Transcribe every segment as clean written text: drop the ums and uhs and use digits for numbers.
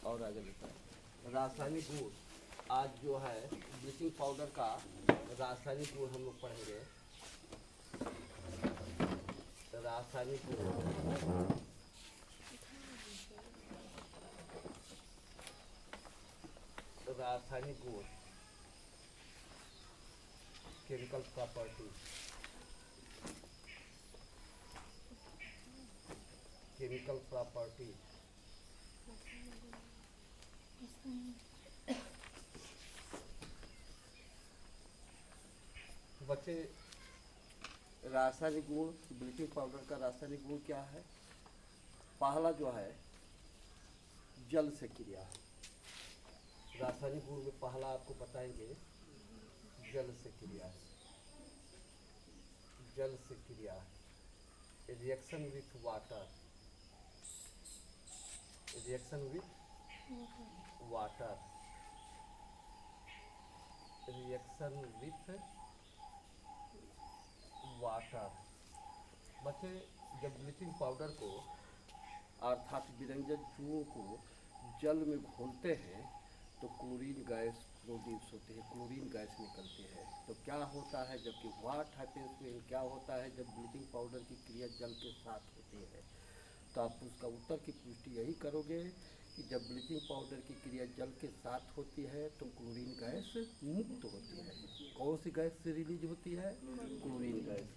और आगे लिखा है रासायनिक गुण। आज जो है ब्लीचिंग पाउडर का रासायनिक गुण हम लोग पढ़ेंगे। रासायनिक गुण, रासायनिक गुण, केमिकल प्रॉपर्टी, केमिकल प्रॉपर्टी। बच्चे रासायनिक गुण, ब्लीचिंग पाउडर का रासायनिक गुण क्या है? पहला जो है जल से क्रिया। रासायनिक गुण में पहला आपको बताएंगे जल से क्रिया। जल से क्रिया, reaction with water, reaction with water, reaction with water. बच्चे जब ब्लीचिंग पाउडर को अर्थात विरंजन चूहों को जल में घोलते हैं तो क्लोरीन गैस प्रोड्यूस होती है, क्लोरीन गैस निकलती है। तो क्या होता है, जबकि व्हाट हैपेंस व्हेन, क्या होता है जब ब्लीचिंग पाउडर की क्रिया जल के साथ होती है? तो आप उसका उत्तर की पुष्टि यही करोगे कि जब ब्लीचिंग पाउडर की क्रिया जल के साथ होती है तो क्लोरीन गैस मुक्त होती है। कौन सी गैस से रिलीज होती है? Chlorine gas.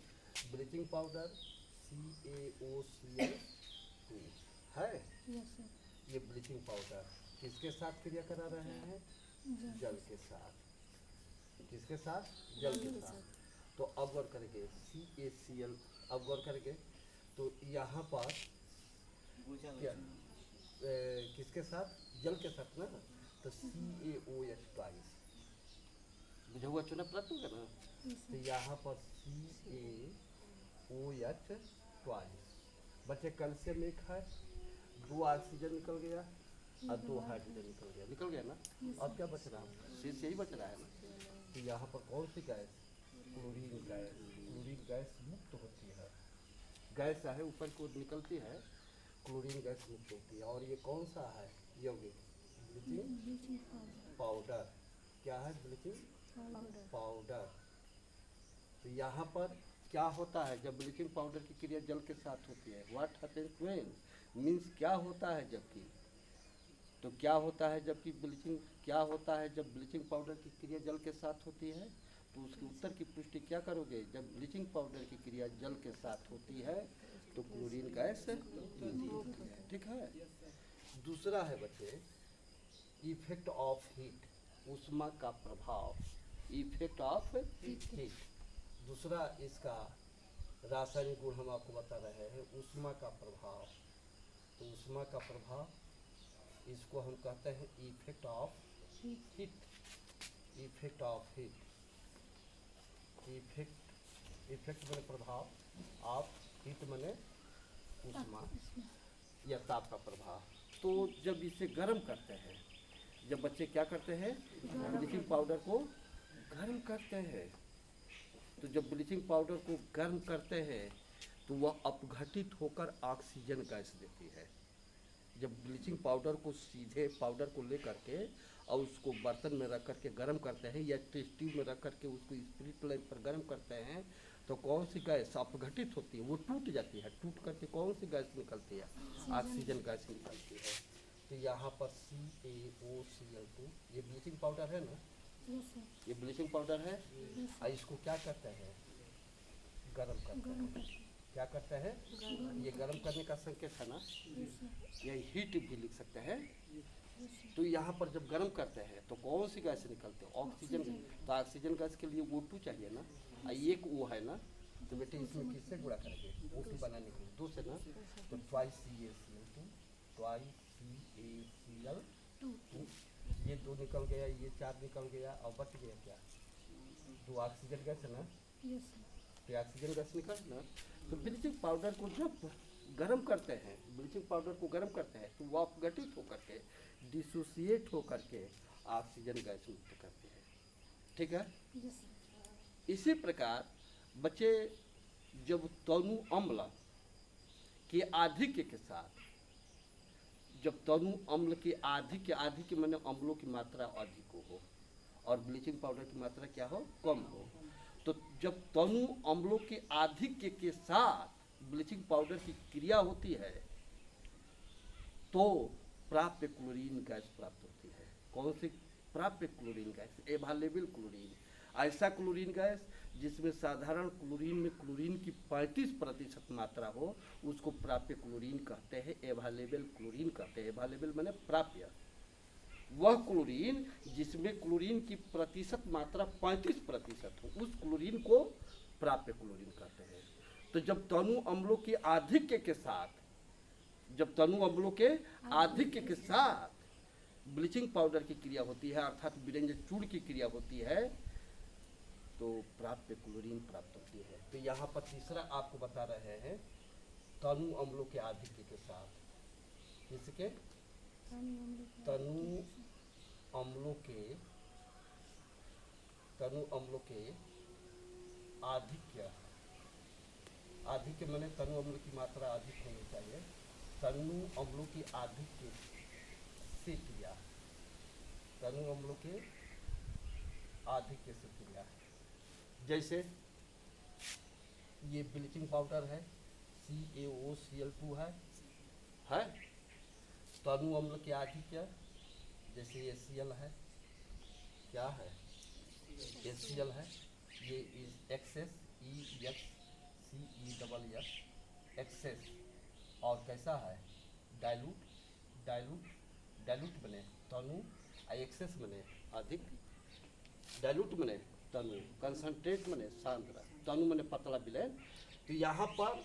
Bleaching powder CaOCl है। ये ब्लीचिंग पाउडर किसके साथ क्रिया करा रहे हैं? जल के साथ। किसके साथ? जल के साथ। तो अब गौर करेंगे CaCl, अब गौर करेंगे तो यहाँ पर क्या किसके साथ? जल के साथ ना। तो CaOH ट्वाइस, बुझा हुआ चुना प्राप्त होगा ना। तो यहाँ पर CaOH ट्वाइस। बच्चे कैल्शियम एक है, 2 ऑक्सीजन निकल गया और 2 हाइड्रोजन निकल गया ना। अब क्या बच रहा है? शेष यही बच रहा है ना। तो यहाँ पर कौन सी गैस? Chlorine gas. क्लोरीन गैस मुक्त होती है, गैस है ऊपर को निकलती है, क्लोरीन गैस मुक्त होती है। और ये कौन सा है? यौगिक ब्लीचिंग पाउडर। क्या है? Bleaching powder. तो यहाँ पर क्या होता है जब ब्लीचिंग पाउडर की क्रिया जल के साथ होती है? व्हाट हैपेंस व्हेन मीन्स क्या होता है जबकि, तो क्या होता है जबकि ब्लीचिंग, क्या होता है जब ब्लीचिंग पाउडर की क्रिया जल के साथ होती है? तो उसके उत्तर की पुष्टि क्या करोगे? जब ब्लीचिंग पाउडर की क्रिया जल के साथ होती है तो क्लोरीन गैस मुक्त होती है। ठीक है। दूसरा है बच्चे इफेक्ट ऑफ हीट, ऊष्मा का प्रभाव। इफेक्ट ऑफ हीट दूसरा इसका रासायनिक गुण हम आपको बता रहे हैं, ऊष्मा का प्रभाव। तो ऊष्मा का प्रभाव, इसको हम कहते हैं effect of heat. Effect of heat, effect मैंने प्रभाव, ऑफ हीट मैंने ऊष्मा या ताप का प्रभाव। तो जब इसे गर्म करते हैं, जब बच्चे क्या करते हैं? ब्लीचिंग पाउडर को गर्म करते हैं। तो जब ब्लीचिंग पाउडर को गर्म करते हैं तो वह अपघटित होकर ऑक्सीजन गैस देती है। जब ब्लीचिंग पाउडर को सीधे पाउडर को ले करके और उसको बर्तन में रख करके गर्म करते हैं या टेस्ट ट्यूब में रख करके उसको स्पिरिट लाइन पर गर्म करते हैं तो कौन सी गैस अपघटित होती है? वो टूट जाती है। टूट करके कौन सी गैस निकलती है? ऑक्सीजन गैस निकलती है। तो यहाँ पर CaOCl2, ये ब्लीचिंग पाउडर है ना। ये ब्लीचिंग पाउडर है। और इसको क्या करते हैं? गर्म करते हैं। क्या करते हैं? ये गर्म करने का संकेत है ना। ये हीट भी लिख सकते हैं। तो यहाँ पर जब गर्म करते हैं तो कौन सी गैस निकलती है? ऑक्सीजन। तो ऑक्सीजन गैस के लिए O2 चाहिए ना, एक O है ना। तो बेटे इसमें किससे गुणा करेंगे? O2 बनाने के लिए 2 से ना। तो ट्वाइस CaCl2, ट्वाइस CaCl2, ये 2 निकल गया, ये 4 निकल गया और बच गया क्या? 2 ऑक्सीजन गैस है ना। तो ऑक्सीजन गैस निकल ना। तो ब्लीचिंग पाउडर को जब गर्म करते हैं, ब्लीचिंग पाउडर को गर्म करते हैं तो वह अपघटित होकर के डिसोसिएट होकर के ऑक्सीजन गैस मुक्त करते हैं। ठीक है। इसी प्रकार बच्चे जब तनु अम्ल के आधिक्य के साथ, जब तनु अम्ल के आधिक्य माने अम्लों की मात्रा अधिक हो और ब्लीचिंग पाउडर की मात्रा क्या हो, कम हो, तो जब तनु अम्लों के आधिक्य के साथ ब्लीचिंग पाउडर की क्रिया होती है तो प्राप्य क्लोरीन गैस प्राप्त होती है। कौन सी प्राप्य क्लोरीन गैस? Available chlorine. ऐसा क्लोरीन गैस जिसमें साधारण क्लोरीन में क्लोरीन की 35% मात्रा हो, उसको प्राप्य क्लोरीन कहते हैं, एवैलेबल क्लोरीन कहते हैं। एवैलेबल माने प्राप्य। वह क्लोरीन जिसमें क्लोरीन की प्रतिशत मात्रा 35% हो, उस क्लोरीन को प्राप्य क्लोरीन कहते हैं। तो जब तनु अम्लों के आधिक्य के साथ, जब तनु अम्लों के आधिक्य के साथ ब्लीचिंग पाउडर की क्रिया होती है, अर्थात बिरंज चूर्ण की क्रिया होती है, तो प्राप्य क्लोरीन प्राप्त होती है। तो यहाँ पर तीसरा आपको बता रहे हैं, तनु अम्लों के आधिक्य के साथ, किसके? तनु अम्लों के आधिक्य। आधिक्य माने तनु अम्ल की मात्रा अधिक होनी चाहिए। तनु अम्लों की आधिक्य से क्रिया, तनु अम्लों के आधिक्य से क्रिया। जैसे ये ब्लीचिंग पाउडर है, CaOCl2 है, तनु अम्ल के आधिक्य, जैसे ये Cl है, क्या है? HCl है, ये एक्सेस EXCESS एक्सेस, और कैसा है? डाइल्यूट बने तनु, एक्सेस बने अधिक, डाइल्यूट बने तनु, कंसंट्रेट बने सांद्र, तनु बने पतला विलयन। तो यहाँ पर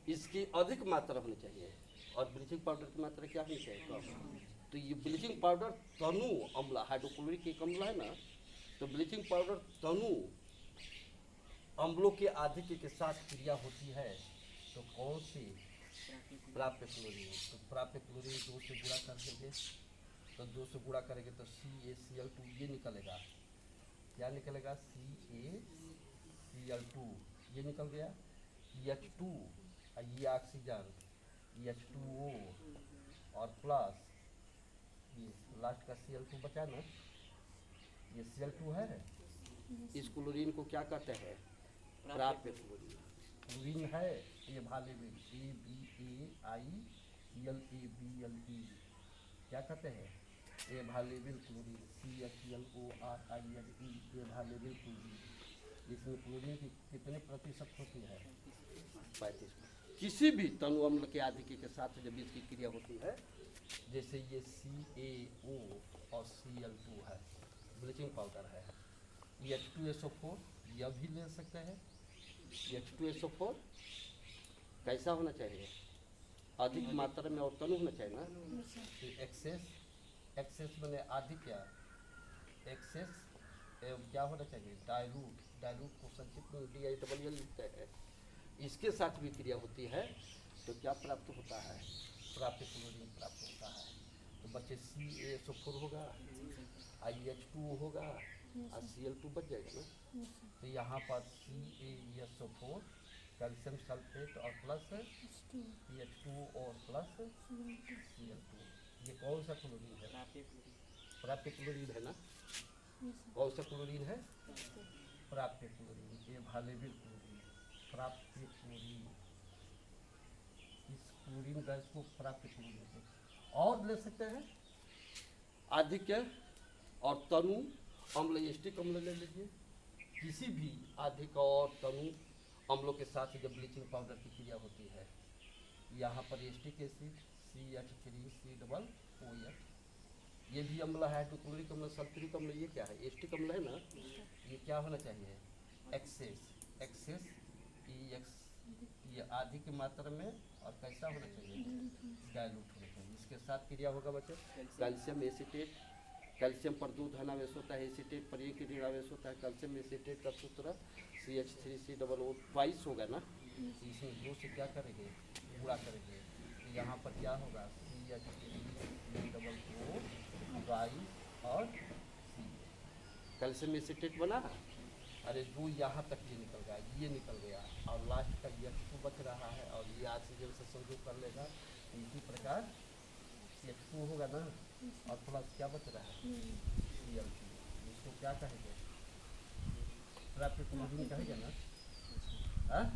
इसकी अधिक मात्रा होनी चाहिए और ब्लीचिंग पाउडर की मात्रा क्या होनी चाहिए? कम। तो ये ब्लीचिंग पाउडर तनु अम्ल, हाइड्रोक्लोरिक एक अम्ल है ना, तो ब्लीचिंग पाउडर तनु अम्लों के आधिक्य के साथ क्रिया होती है, तो कौन सी? प्राप्य क्लोरीन। तो प्राप्य क्लोरीन 2 से गुणा कर देंगे, तो 2 से गुणा करेंगे तो CaCl2 ये निकलेगा, क्या निकलेगा? CaCl2 ये निकल गया, H2 ये ऑक्सीजन, H2O और प्लस ये लास्ट का Cl2 बचा ना, ये Cl2 है। इस क्लोरीन को क्या कहते हैं? प्राप्य क्लोरीन। क्लोरीन है ये एवैलेबल, ABAICLABLE, क्या कहते हैं? Available chlorine, CHLORINE, available chlorine. इसमें क्लोरीन की कितने प्रतिशत होती है? 35। किसी भी तनु अम्ल के आधिक्य के साथ जब इसकी क्रिया होती है, जैसे ये CaO और Cl2 है, ब्लीचिंग पाउडर है, H2SO4 यह भी ले सकते हैं। H2SO4 कैसा होना चाहिए? अधिक मात्रा में और तनु होना चाहिए ना। तो एक्सेस मैंने आधिक्य, एक्सेस क्या होना चाहिए? डाइल्यूट को संक्षिप्त में DILL लिखते हैं। इसके साथ भी क्रिया होती है तो क्या प्राप्त होता है? प्राप्य क्लोरीन प्राप्त होता है। तो बच्चे CaSO4 होगा, H2O होगा और Cl2 बच जाएगा ना। तो यहाँ पर CaSO4 कैल्शियम सल्फेट और प्लस H2O और प्लस Cl2, ये कौन सा क्लोरीन है? प्राप्य क्लोरीन है ना। कौन सा क्लोरीन है? प्राप्य क्लोरीन, एवैलेबल क्लोरीन, प्राप्य क्लोरीन। इस क्लोरीन गैस को प्राप्य क्लोरीन से और ले सकते हैं। आधिक्य और तनु अम्ल, एस्टिक अम्ल ले लीजिए। किसी भी आधिक्य और तनु अम्लों के साथ जब ब्लीचिंग पाउडर की क्रिया होती है, यहाँ पर एस्टिक एसिड CH3COOH, ये भी अम्ल है, हाइड्रोक्लोरिक अम्ल, सल्फ्यूरिक अम्ल, ये क्या है? एस्टिक अम्ल है ना। ये क्या होना चाहिए? एक्सेस ये आधी की मात्रा में, और कैसा होना चाहिए? डाइल्यूट होना चाहिए। इसके साथ क्रिया होगा बच्चे, कैल्शियम एसीटेट, कैल्शियम पर 2 धनावेश होता है, एसीटेट पर 1 ऋणावेश होता है। कैल्शियम एसीटेट का सूत्र CH3COO ट्वाइस होगा ना। इसमें 2 से क्या करेंगे? गुणा करेंगे। तो यहाँ पर क्या होगा? CH3COO ट्वाइस और कैल्शियम एसीटेट बना अरे दो यहाँ तक ये निकल गया, ये निकल गया, और लास्ट का H2 बच रहा है, और ये ऑक्सीजन से संयोग कर लेगा। इसी प्रकार H2 होगा ना, और प्लस क्या बच रहा है Cl2, इसको क्या कहेंगे, प्राप्त क्लोरीन कहेंगे ना। हाँ,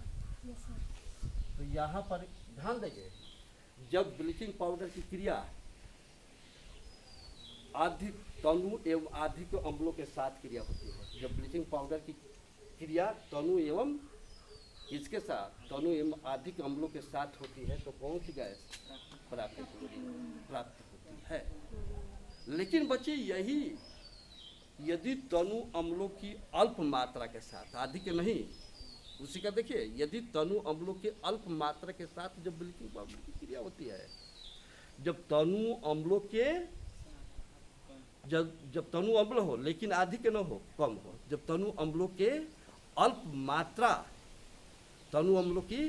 तो यहाँ पर ध्यान देंगे, जब ब्लीचिंग पाउडर की क्रिया अधिक तनु एवं अधिक अम्लों के साथ क्रिया होती है, जब ब्लीचिंग पाउडर की क्रिया तनु एवं इसके साथ तनु एवं अधिक अम्लों के साथ होती है, तो कौन सी गैस प्राप्त होती है। लेकिन बच्चे यही यदि तनु अम्लों की अल्प मात्रा के साथ, अधिक नहीं, उसी का देखिए, यदि तनु अम्लों के अल्प मात्रा के साथ जब ब्लीचिंग पाउडर की क्रिया होती है, जब तनु अम्लों के जब तनु अम्ल हो लेकिन अधिक न हो, कम हो, जब तनु अम्लों के अल्प मात्रा, तनु अम्लों की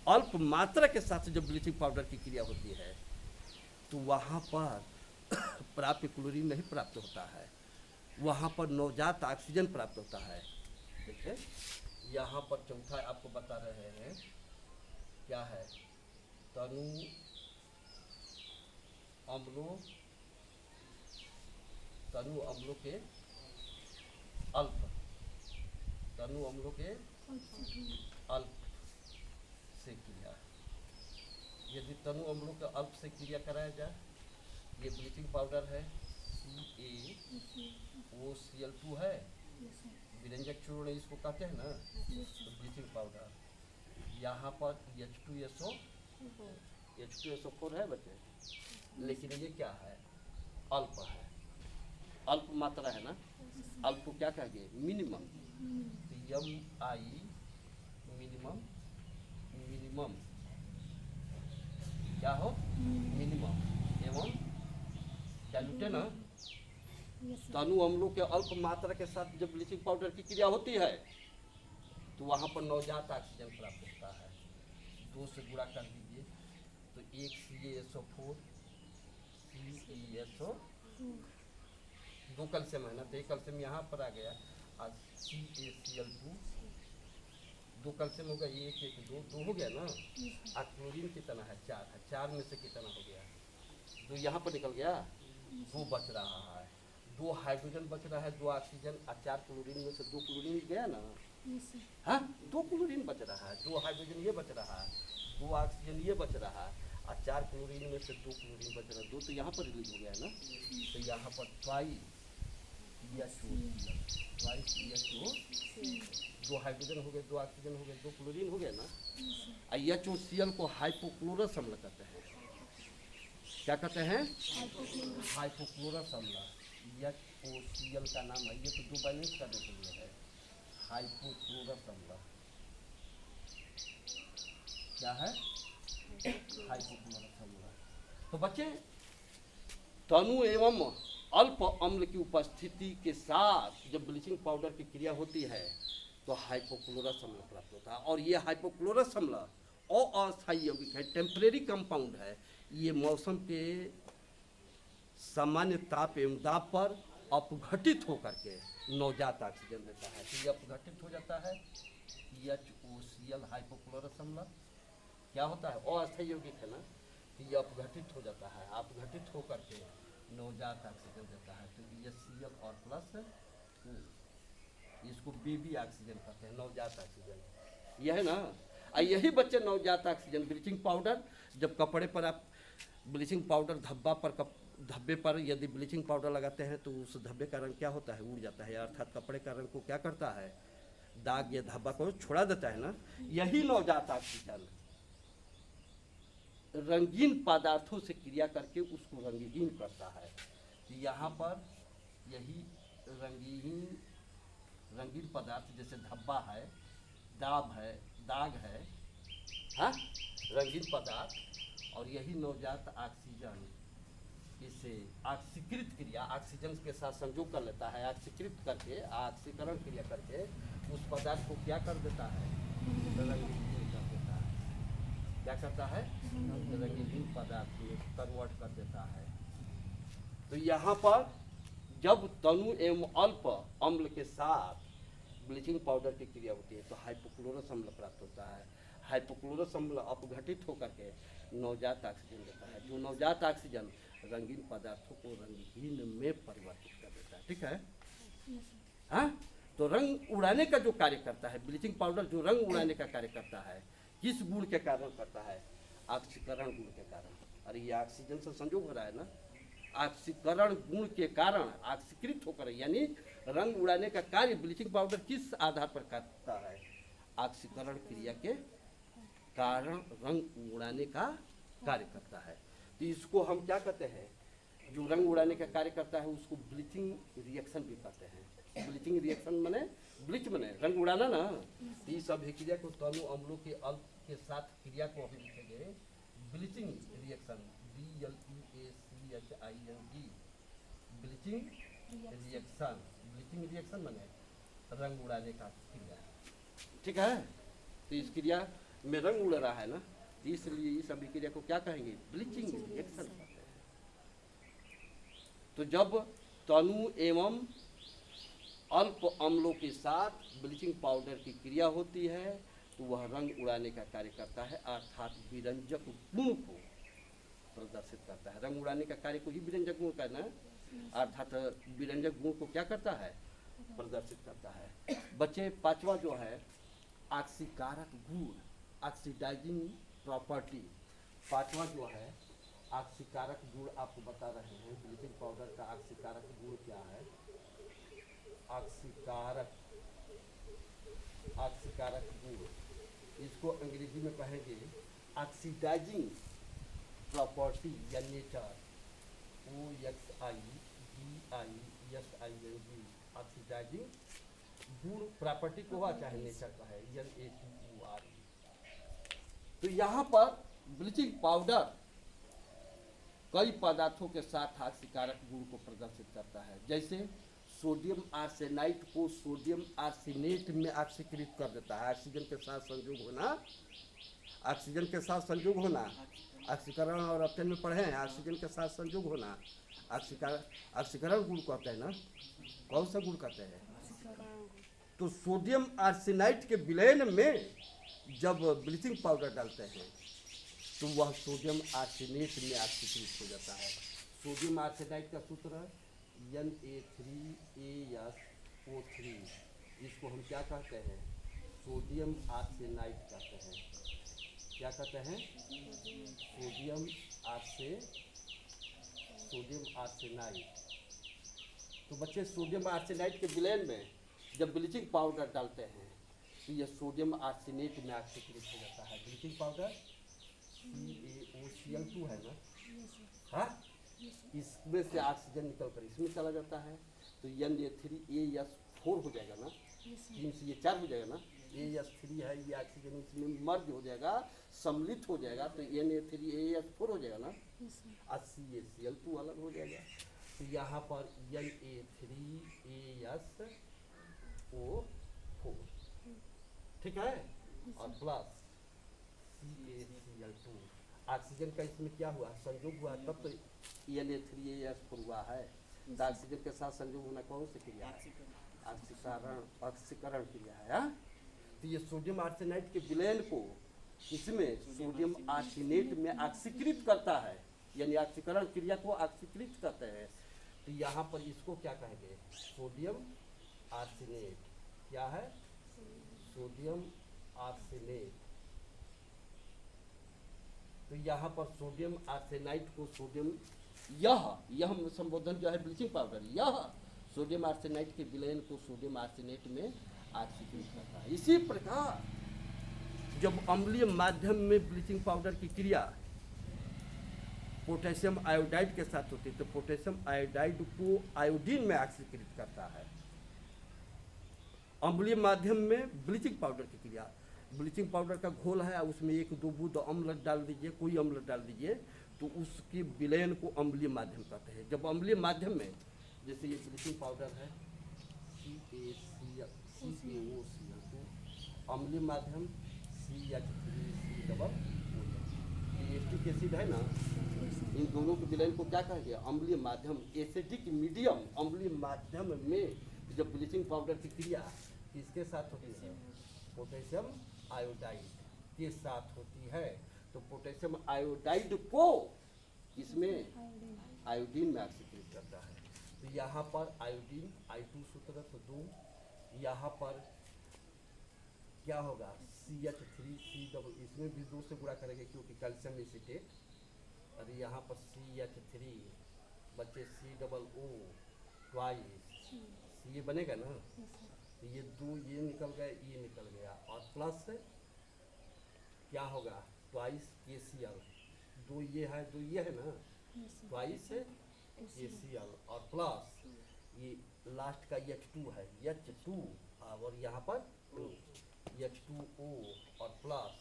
अल्प मात्रा के साथ जब ब्लीचिंग पाउडर की क्रिया होती है, तो वहाँ पर प्राप्त क्लोरीन नहीं प्राप्त होता है, वहाँ पर नवजात ऑक्सीजन प्राप्त होता है। देखिए यहाँ पर चौथा आपको बता रहे हैं, क्या है, तनु अम्लों के अल्प, तनु अम्लों के अल्प से क्रिया, यदि तनु अम्लों के अल्प से क्रिया कराया जाए, ये ब्लीचिंग पाउडर है CaOCl2 है, विरंजक चूर्ण इसको कहते हैं ना, तो ब्लीचिंग पाउडर, यहाँ पर H2SO4 है बच्चे, लेकिन ये क्या है, अल्प है, अल्प मात्रा है ना, अल्प को क्या कहेंगे, मिनिमम, MI मिनिमम, मिनिमम क्या हो, मिनिमम एवं डाइल्यूटेड ना, तनु अम्लों के अल्प मात्रा के साथ जब ब्लीचिंग पाउडर की क्रिया होती है, तो वहाँ पर नवजात ऑक्सीजन प्राप्त होता है। 2 से गुणा कर दीजिए, तो एक CaSO4 CaSO, 2 कैल्शियम है ना, तो एक कैल्शियम यहाँ पर आ गया, और CaCl2, 2 कैल्शियम होगा, एक एक दो हो गया ना, और क्लोरीन कितना है, 4 है, 4 में से कितना हो गया, 2 यहाँ पर निकल गया, 2 बच रहा है, 2 हाइड्रोजन बच रहा है, 2 ऑक्सीजन, और 4 क्लोरीन में से 2 क्लोरीन गया ना, हाँ 2 क्लोरीन बच रहा है, 2 हाइड्रोजन ये बच रहा है, 2 ऑक्सीजन ये बच रहा है, और 4 क्लोरीन में से 2 क्लोरीन बच रहा है, 2 तो यहाँ पर रिलीज हो गया है ना, तो यहाँ पर CaCO, 2 हाइड्रोजन हो गए, 2 ऑक्सीजन हो गए, 2 क्लोरीन हो गया ना, और HOCl को हाइपोक्लोरस अम्ल कहते हैं, क्या कहते हैं, हाइपोक्लोरस अम्ल, HOCl का नाम है, ये तो 2 बैलेंस करने के लिए है, हाइपोक्लोरस अम्ल, क्या है, हाइपोक्लोरस अम्ल। तो बच्चे तनु एवं अल्प अम्ल की उपस्थिति के साथ जब ब्लीचिंग पाउडर की क्रिया होती है, तो हाइपोक्लोरस अम्ल प्राप्त होता है, और ये हाइपोक्लोरस अम्ल अस्थायी यौगिक है, टेम्परेरी कंपाउंड है, ये मौसम के सामान्य ताप एवं दाब पर अपघटित होकर के नवजात ऑक्सीजन देता है, तो ये अपघटित हो जाता है, HOCl हाइपोक्लोरस अम्ल क्या होता है, अस्थायी यौगिक है ना, तो ये अपघटित हो जाता है, अपघटित होकर के नवजात ऑक्सीजन देता है, तो ये Cl और प्लस, इसको बेबी ऑक्सीजन कहते हैं, नवजात ऑक्सीजन, यह है ना। यही बच्चे नवजात ऑक्सीजन, ब्लीचिंग पाउडर, जब कपड़े पर आप ब्लीचिंग पाउडर धब्बे पर यदि ब्लीचिंग पाउडर लगाते हैं, तो उस धब्बे का रंग क्या होता है, उड़ जाता है, अर्थात कपड़े का रंग को क्या करता है, दाग या धब्बा को छोड़ा देता है ना। यही नवजात ऑक्सीजन रंगीन पदार्थों से क्रिया करके उसको रंगहीन करता है। यहाँ पर यही रंगीन पदार्थ जैसे धब्बा है, दाग है, हाँ, रंगीन पदार्थ, और यही नवजात ऑक्सीजन इसे ऑक्सीकृत क्रिया, ऑक्सीजन के साथ संयोग कर लेता है, ऑक्सीकृत करके, ऑक्सीकरण क्रिया करके उस पदार्थ को क्या कर देता है, रंगहीन कर देता है। क्या करता है, रंगहीन पदार्थ में कन्वर्ट कर देता है। तो यहाँ पर जब तनु एवं अल्प अम्ल के साथ ब्लीचिंग पाउडर की क्रिया होती है तो हाइपोक्लोरस अम्ल प्राप्त होता है। हाइपोक्लोरस अम्ल अपघटित होकर के नवजात ऑक्सीजन देता है, जो नवजात ऑक्सीजन रंगीन पदार्थों को रंगहीन में परिवर्तित कर देता है। ठीक है, हाँ। तो रंग उड़ाने का जो कार्य करता है ब्लीचिंग पाउडर, जो रंग उड़ाने का कार्य करता है, किस गुण के कारण करता है? ऑक्सीकरण गुण के कारण। अरे ये ऑक्सीजन से संयोग हो रहा है ना, ऑक्सीकरण गुण के कारण ऑक्सीकृत होकर, यानी रंग उड़ाने का कार्य ब्लीचिंग पाउडर किस आधार पर करता है? ऑक्सीकरण क्रिया के कारण रंग उड़ाने का कार्य करता है। तो इसको हम क्या कहते हैं? जो रंग उड़ाने का कार्य करता है उसको ब्लीचिंग रिएक्शन भी कहते हैं। ब्लीचिंग रिएक्शन माने ब्लीच माने रंग उड़ाना ना। तो इस अभिक्रिया को तनु अम्लों के अल्प के साथ क्रिया को हम लिखेंगे bleaching reaction, BLEACHING, bleaching reaction. Bleaching reaction माने रंग उड़ाने का क्रिया। ठीक है, तो इस क्रिया में रंग उड़ रहा है ना, इसलिए इस अभिक्रिया को क्या कहेंगे? ब्लीचिंग रिएक्शन कहते हैं। तो जब तनु एवं अल्प अम्लों के साथ ब्लीचिंग पाउडर की क्रिया होती है तो वह रंग उड़ाने का कार्य करता है, अर्थात विरंजक गुण को प्रदर्शित करता है। रंग उड़ाने का कार्य को ही विरंजक गुण कहना है, अर्थात विरंजक गुण को क्या करता है? प्रदर्शित करता है। बच्चे पांचवा जो है ऑक्सीकारक गुण, ऑक्सीडाइजिंग प्रॉपर्टी। पांचवा जो है ऑक्सीकारक गुण आपको बता रहे हैं। ब्लीचिंग पाउडर का ऑक्सीकारक गुण क्या है? ऑक्सीकारक गुण, इसको अंग्रेजी में कहेंगे ऑक्सीडाइजिंग प्रॉपर्टी या नेचर, OXIDISING, ऑक्सीडाइजिंग गुण प्रॉपर्टी को हुआ चाहे नेचर का है, NATUR। तो यहाँ पर ब्लीचिंग पाउडर कई पदार्थों के साथ ऑक्सीकारक गुण को प्रदर्शित करता है। जैसे सोडियम आर्सेनाइट को सोडियम आर्सेनेट में ऑक्सीकृत कर देता है। ऑक्सीजन के साथ संयोग होना, ऑक्सीजन के साथ संयोग होना, ऑक्सीकरण और अपटेन में पढ़े हैं, ऑक्सीजन के साथ संयोग होना ऑक्सीकरण गुण कहते हैं ना। कौन सा गुण कहते हैं? तो सोडियम आर्सेनाइट के विलयन में जब ब्लीचिंग पाउडर डालते हैं तो वह सोडियम आर्सेनेट में ऑक्सीकृत हो जाता है। सोडियम आर्सेनाइट का सूत्र है Na3AsO3। इसको हम क्या कहते हैं? सोडियम आर्सेनाइट कहते हैं। क्या कहते हैं? Sodium arsenite. तो बच्चे सोडियम आर्सेनाइट के विलयन में जब ब्लीचिंग पाउडर डालते हैं तो यह सोडियम आर्सेनेट में ऑक्सीकृत हो जाता है। ब्लीचिंग पाउडर CaOCl2 है ना, हाँ, इसमें से ऑक्सीजन निकल कर इसमें चला जाता है तो Na3AS4 हो जाएगा ना, 3 से ये 4 हो जाएगा ना, AS3 है, ये ऑक्सीजन इसमें मर्ज हो जाएगा, सम्मिलित हो जाएगा तो Na3AS4 हो जाएगा ना, और CaCl2 अलग हो जाएगा। तो यहाँ पर Na3ASO4, ठीक है, और प्लस CaCl2, ऑक्सीजन का इसमें क्या हुआ? संयोग हुआ, तब तो Na3AS4 हुआ है। तो ऑक्सीजन के साथ संयोग होना कौन सी क्रिया है? ऑक्सीकरण क्रिया है। तो ये सोडियम आर्सेनाइट के विलयन को इसमें सोडियम आर्सेनेट में ऑक्सीकृत करता है, यानी ऑक्सीकरण क्रिया को ऑक्सीकृत करते हैं। तो यहाँ पर इसको क्या कहेंगे? Sodium arsenate. क्या है? Sodium arsenate. तो यहाँ पर सोडियम आर्सेनाइट को सोडियम, यह संबोधन जो है ब्लीचिंग पाउडर, यह सोडियम आर्सेनाइट के विलयन को सोडियम आर्सेनेट में ऑक्सीकृत करता है। इसी प्रकार जब अम्लीय माध्यम में ब्लीचिंग पाउडर की क्रिया पोटेशियम आयोडाइड के साथ होती है तो पोटेशियम आयोडाइड को आयोडीन में ऑक्सीकृत करता है। अम्लीय माध्यम में ब्लीचिंग पाउडर की क्रिया, ब्लीचिंग पाउडर का घोल है, उसमें 1-2 बूंद अम्ल डाल दीजिए, कोई अम्ल डाल दीजिए तो उसके विलयन को अम्लीय माध्यम कहते हैं। जब अम्लीय माध्यम में, जैसे ये ब्लीचिंग पाउडर है CaCO2, अम्लीय माध्यम CH3COO, एसिटिक एसिड है ना, इन दोनों के विलयन को क्या कहेंगे? अम्लीय माध्यम। एसिडिक मीडियम, अम्लीय माध्यम में जब ब्लीचिंग पाउडर की क्रिया किसके साथ होती है? पोटेशियम आयोडाइड के साथ होती है। तो पोटेशियम आयोडाइड को किसमें? आयोडीन में ऑक्सीकृत करता है। तो यहाँ पर आयोडीन I2 सूत्र तो 2, यहाँ पर क्या होगा? CH3 इसमें भी 2 से गुणा करेंगे क्योंकि कैल्शियम एसीटेट। और यहाँ पर CH3 बच्चे COO ट्वाइस, ये बनेगा ना। तो ये 2 ये निकल गए, ये निकल गया, और प्लस क्या होगा? ट्वाइस KCl, 2 ये है 2 ये है ना, ट्वाइस KCl और प्लस ये लास्ट का H2 है, H2 और यहाँ पर H2O और प्लस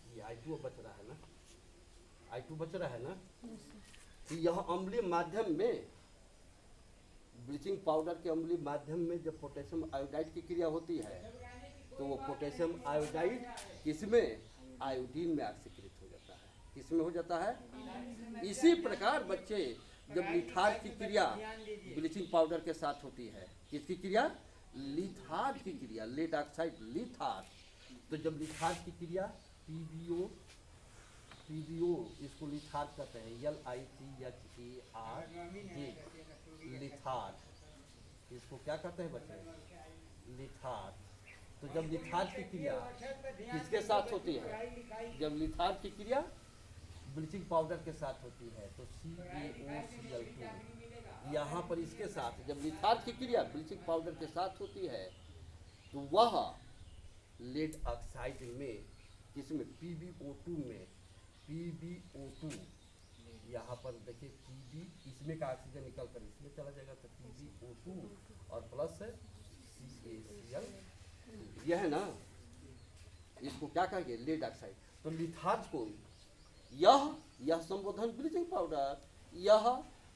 ये I2 बच रहा है ना, I2 बच रहा है ना। तो यह अम्लीय माध्यम में, ब्लीचिंग पाउडर के अम्लीय माध्यम में जब पोटेशियम आयोडाइड की क्रिया होती है तो वो पोटेशियम आयोडाइड किसमें? आयोडीन में ऑक्सीकृत हो जाता है। किसमें हो जाता है? इसी प्रकार बच्चे जब लिथार्ज की क्रिया ब्लीचिंग पाउडर के साथ होती है, किसकी क्रिया? लिथार्ज की क्रिया, लेड ऑक्साइड लिथार्ज। तो जब लिथार्ज की क्रिया PBO इसको लिथार्ज कहते हैं, LITHARJ लिथार्ज, इसको क्या कहते हैं बच्चे? लिथार्ज। तो जब लिथार्ज की क्रिया किसके साथ होती है? जब लिथार्ज की क्रिया ब्लीचिंग पाउडर के साथ होती है तो CaOCl2, यहाँ पर इसके साथ जब लिथार्ज की क्रिया ब्लीचिंग पाउडर के साथ होती है तो वह लेड ऑक्साइड में, किसमें? PbO2 में, PbO2, यहाँ पर देखिए Pb, इसमें का ऑक्सीजन निकल कर इसमें चला जाएगा तो PbO2 और प्लस CaCl, यह है ना। इसको क्या कहेंगे? Lead oxide. तो लिथार्ज को यह संबोधन ब्लीचिंग पाउडर, यह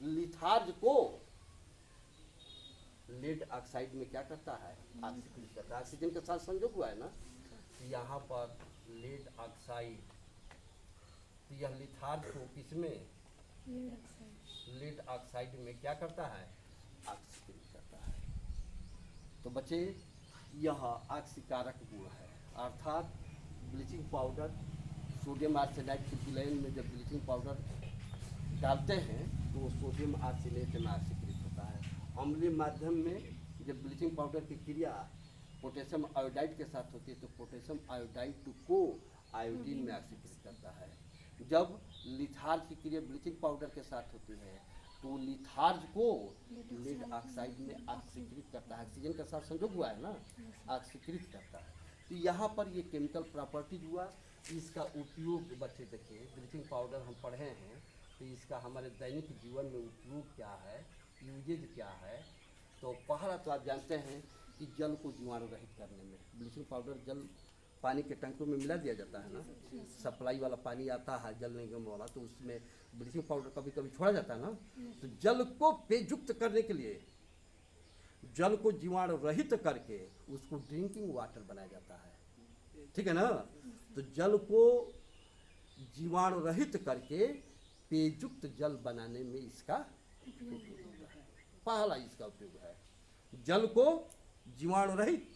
लिथार्ज को लेड ऑक्साइड में क्या करता है? ऑक्सीकृत करता है। ऑक्सीजन के साथ संयोग हुआ है ना, तो यहाँ पर लेड ऑक्साइड, तो यह लिथार्ज को किसमें? लेड ऑक्साइड में क्या करता है? ऑक्सीकृत करता है। तो बच्चे यह ऑक्सीकारक गुण है, अर्थात ब्लीचिंग पाउडर सोडियम आर्सेनाइड के विलयन में जब ब्लीचिंग पाउडर डालते हैं तो वो सोडियम आर्सेनेट में ऑक्सीकृत होता है। अम्लीय माध्यम में जब ब्लीचिंग पाउडर की क्रिया पोटेशियम आयोडाइड के साथ होती है तो पोटेशियम आयोडाइड को आयोडीन में ऑक्सीकृत करता है। जब लिथार्ज की क्रिया ब्लीचिंग पाउडर के साथ होती है तो लिथार्ज को लेड ऑक्साइड में ऑक्सीकृत करता है। ऑक्सीजन के साथ संयोग हुआ है ना, ऑक्सीकृत करता है। तो यहाँ पर ये केमिकल प्रॉपर्टीज हुआ। इसका उपयोग बच्चे देखिए, ब्लीचिंग पाउडर हम पढ़े हैं तो इसका हमारे दैनिक जीवन में उपयोग क्या है, यूजेज क्या है। तो पहला तो आप जानते हैं कि जल को जीवाणु रहित करने में ब्लीचिंग पाउडर जल पानी के टंकों में मिला दिया जाता है ना, सप्लाई वाला पानी आता है जल निगम वाला, तो उसमें ब्लीचिंग पाउडर कभी कभी छोड़ा जाता है ना। तो जल को पेययुक्त करने के लिए, जल को जीवाणु रहित करके उसको ड्रिंकिंग वाटर बनाया जाता है, ठीक है ना। तो जल को जीवाणु रहित करके पेययुक्त जल बनाने में इसका उपयोग होता है। पहला इसका उपयोग है। जल को जीवाणु रहित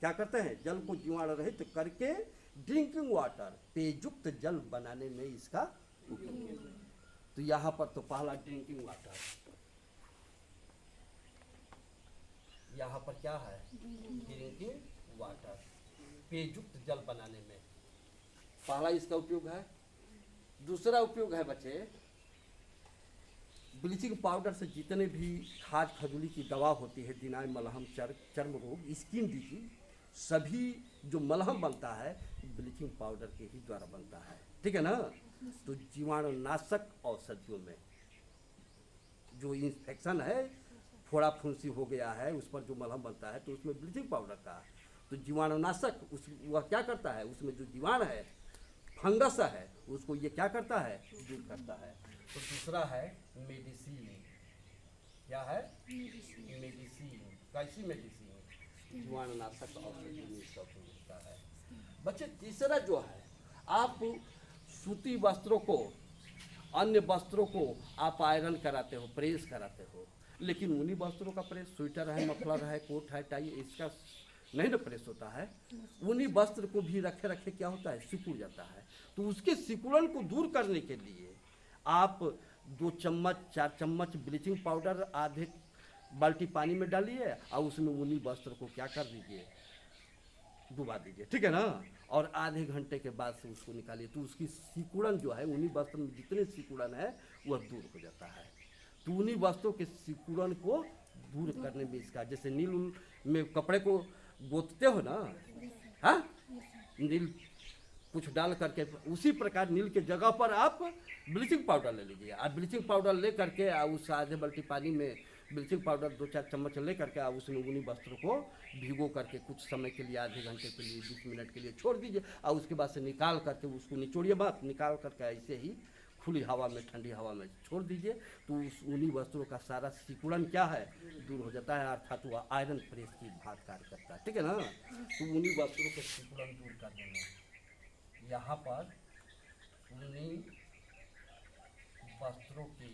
क्या करते हैं? जल को जीवाणु रहित करके ड्रिंकिंग वाटर, पेययुक्त जल बनाने में इसका उपयोग है। तो यहाँ पर तो पहला ड्रिंकिंग वाटर, यहाँ पर क्या है? ड्रिंकिंग वाटर, पेययुक्त जल बनाने में पहला इसका उपयोग है। दूसरा उपयोग है बच्चे, ब्लीचिंग पाउडर से जितने भी खाज खजूली की दवा होती है, दिनाय मलहम, चर्म रोग, स्किन डिजीज, सभी जो मलहम बनता है ब्लीचिंग पाउडर के ही द्वारा बनता है, ठीक है ना। तो जीवाणुनाशक औषधियों में जो इन्फेक्शन है, फोड़ा फुंसी हो गया है, उस पर जो मलहम बनता है तो उसमें ब्लीचिंग पाउडर का, तो जीवाणुनाशक वह क्या करता है, उसमें जो जीवाणु है, फंगस है, उसको ये क्या करता है? दूर करता है। तो दूसरा है मेडिसिन। क्या है? मेडिसिन। कैसी मेडिसिन? जीवाणुनाशक औषधि में इसका उपयोग होता है। बच्चे तीसरा जो है, आप सूती वस्त्रों को, अन्य वस्त्रों को आप आयरन कराते हो, प्रेस कराते हो, लेकिन ऊनी वस्त्रों का प्रेस, स्वेटर है, मफलर है, कोट है, टाई, इसका नहीं ना प्रेस होता है। ऊनी वस्त्र को भी रखे रखे क्या होता है, सिकुड़ जाता है। तो उसके सिकुड़न को दूर करने के लिए आप 2 चम्मच 4 चम्मच ब्लीचिंग पाउडर आधे बाल्टी पानी में डालिए और उसमें ऊनी वस्त्र को क्या कर दीजिए, डुबा दीजिए, ठीक है ना। और आधे घंटे के बाद से उसको निकालिए, तो उसकी सिकुड़न जो है, ऊनी वस्त्र में जितने सिकुड़न है वह दूर हो जाता है। तो ऊनी वस्त्रों के सिकुड़न को दूर करने में इसका, जैसे नील उल में कपड़े को गोतते हो ना, हाँ, नील कुछ डाल करके, उसी प्रकार नील के जगह पर आप ब्लीचिंग पाउडर ले लीजिए। आप ब्लीचिंग पाउडर ले करके उस आधे बाल्टी पानी में ब्लीचिंग पाउडर 2-4 चम्मच ले करके आप उसमें ऊनी वस्त्र को भिगो करके कुछ समय के लिए, आधे घंटे के लिए, 20 मिनट के लिए छोड़ दीजिए और उसके बाद से निकाल करके उसको निचोड़िए मत, निकाल करके ऐसे ही खुली हवा में, ठंडी हवा में छोड़ दीजिए। तो उस ऊनी वस्त्रों का सारा सिकुड़न क्या है, दूर हो जाता है, अर्थात वह आयरन प्रेस की भात कार्य करता है, ठीक है ना। तो ऊनी वस्त्रों के सिकुड़न दूर करने में यहाँ पर ऊनी वस्त्रों की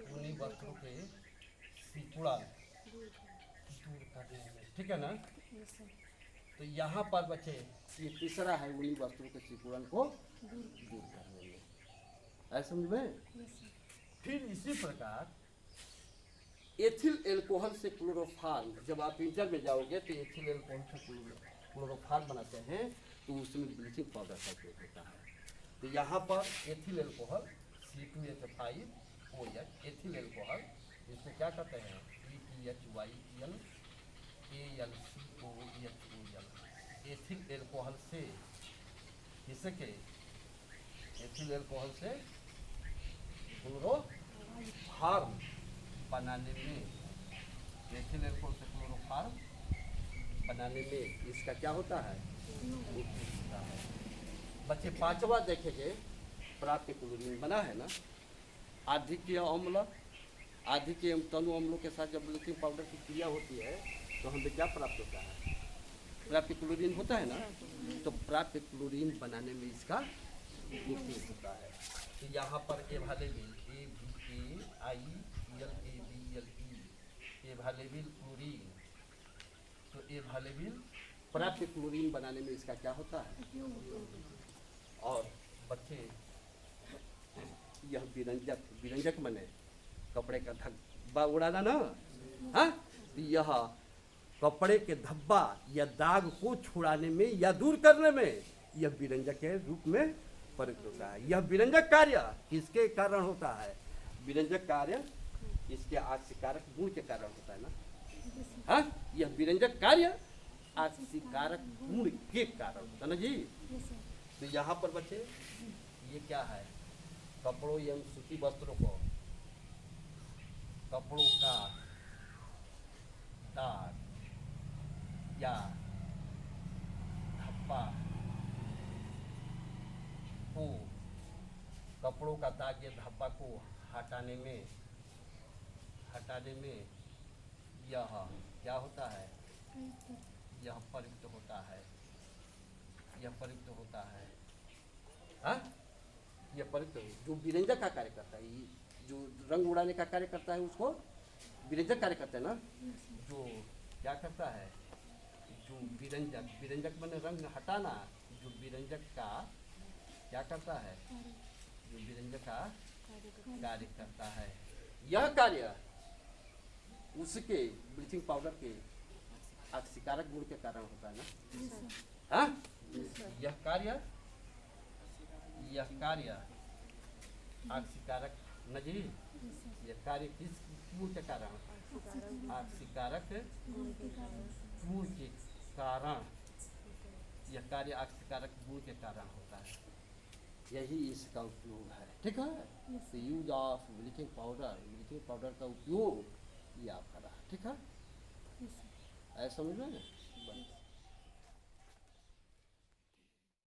ऊनी वस्त्रों के सिकुड़न दूर करने में, ठीक है ना। तो यहाँ पर बच्चे ये तीसरा है ऊनी वस्त्रों के सिकुड़न को दूर करने में, ऐसा समझ में। फिर इसी प्रकार एथिल एल्कोहल से क्लोरोफॉर्म, जब आप इंटर में जाओगे तो एथिल एल्कोहल से क्लोरोफॉर्म बनाते हैं, तो उसमें ब्लीचिंग पाउडर का उपयोग होता है। तो यहाँ पर ethyl alcohol C2H5OH, ethyl alcohol, इसको क्या कहते हैं, ETHYL ALCOHOL, एथिल एल्कोहल से, किसके, एथिल एल्कोहल से क्लोरोफॉर्म बनाने में, एथिल एल्कोहल से क्लोरोफॉर्म बनाने में इसका क्या होता है, होता है। बच्चे पांचवा देखेंगे, प्राप्त क्लोरीन बना है ना, आधिक्य अम्ल, आधिक्य एवं तनु अम्लों के साथ जब ब्लीचिंग पाउडर की क्रिया होती है तो हमें क्या प्राप्त होता है, प्राप्त क्लोरीन होता है ना। तो प्राप्त क्लोरीन बनाने में इसका उपयोग होता है। तो यहाँ पर एभालेबिल एभालेबिल क्लोरीन, तो एभालेबिल प्राप्त क्लोरीन बनाने में इसका क्या होता है। और बच्चे यह विरंजक, विरंजक बने कपड़े का धब्बा उड़ाना ना, हाँ, यह कपड़े के धब्बा या दाग को छुड़ाने में या दूर करने में यह विरंजक के रूप में प्रयुक्त होता है। यह विरंजक कार्य किसके कारण होता है, विरंजक कार्य इसके आक्सीकारक गुण के कारण होता है ना, हाँ, यह विरंजक कार्य आक्सीकारक गुण के कारण होता है ना जी। तो यहाँ पर बच्चे ये क्या है, कपड़ों एवं सूती वस्त्रों को, कपड़ों का दाग या धब्बा को, कपड़ों का दाग या धब्बा को हटाने में यह क्या होता है, यह प्रयुक्त होता है, यह प्रयुक्त होता है, हाँ, यह प्रयुक्त जो विरंजक का कार्य करता है, जो रंग उड़ाने का कार्य करता है उसको विरंजक कार्य करता है ना। जो क्या करता है, जो विरंजक, विरंजक माने रंग हटाना, जो विरंजक का क्या करता है, जो विरंजक का कार्य करता है, यह कार्य उसके ब्लीचिंग पाउडर के आक्सीकारक गुण के कारण होता है ना, हाँ, यह कार्य आक्सीकारक नजी, यह कार्य किस गुण के कारण, आक्सीकारक गुण के कारण, यह कार्य आक्सीकारक गुण के कारण होता है, यही इसका उपयोग है, ठीक है। तो यूज ऑफ ब्लीचिंग पाउडर का उपयोग ये आपका रहा, ठीक है, ऐसा समझ में।